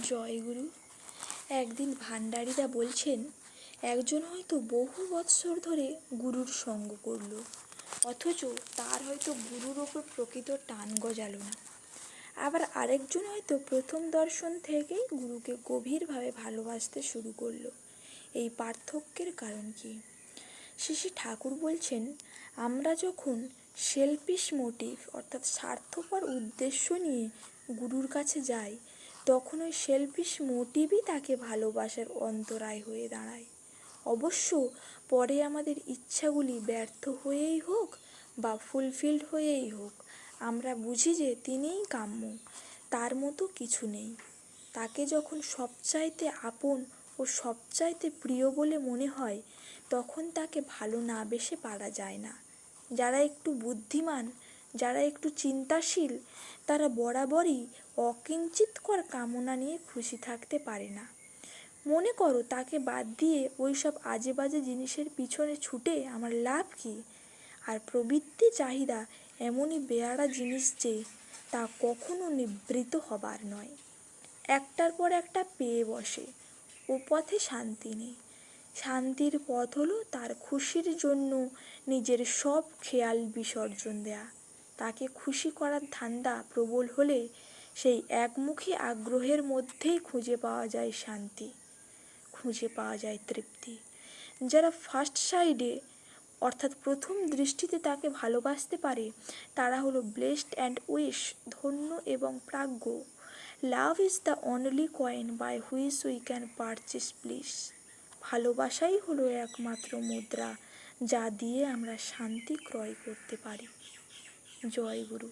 জয়গুরু। একদিন ভান্ডারীরা বলছেন, একজন হয়তো বহু বৎসর ধরে গুরুর সঙ্গ করল, অথচ তার হয়তো গুরুর ওপর প্রকৃত টান গজালো না। আবার আরেকজন হয়তো প্রথম দর্শন থেকেই গুরুকে গভীরভাবে ভালোবাসতে শুরু করলো। এই পার্থক্যের কারণ কি? শ্রী শ্রী ঠাকুর বলছেন, আমরা যখন সেলফিশ মোটিভ অর্থাৎ স্বার্থপর উদ্দেশ্য নিয়ে গুরুর কাছে যাই, তখন ওই সেলফিশ মোটিভই তাকে ভালোবাসার অন্তরায় হয়ে দাঁড়ায়। অবশ্য পরে আমাদের ইচ্ছাগুলি ব্যর্থ হয়েই হোক বা ফুলফিলড হয়েই হোক, আমরা বুঝি যে তিনিই কাম্য, তার মতো কিছু নেই। তাকে যখন সবচাইতে আপন ও সবচাইতে প্রিয় বলে মনে হয়, তখন তাকে ভালো না বেসে পারা যায় না। যারা একটু বুদ্ধিমান, যারা একটু চিন্তাশীল, তারা বরাবরই অকিঞ্চিৎকর কামনা নিয়ে খুশি থাকতে পারে না। মনে করো, তাকে বাদ দিয়ে ওই সব আজে বাজে জিনিসের পিছনে ছুটে আমার লাভ কি? আর প্রবৃত্তি চাহিদা এমনই বেয়াড়া জিনিস যে তা কখনো নিবৃত্ত হবার নয়। একটার পর একটা পেয়ে বসে, ও পথে শান্তি নেই। শান্তির পথ হলো তার খুশির জন্য নিজের সব খেয়াল বিসর্জন দেয়া। তাকে খুশি করার ধান্দা প্রবল হলে সেই একমুখী আগ্রহের মধ্যেই খুঁজে পাওয়া যায় শান্তি, খুঁজে পাওয়া যায় তৃপ্তি। যারা ফার্স্ট সাইডে অর্থাৎ প্রথম দৃষ্টিতে তাকে ভালোবাসতে পারে, তারা হলো ব্লেসড অ্যান্ড উইশ, ধন্য এবং প্রাজ্ঞ। Love is the only coin by which we can purchase bliss. ভালোবাসাই হলো একমাত্র মুদ্রা যা দিয়ে আমরা শান্তি ক্রয় করতে পারি। জয় গুরু।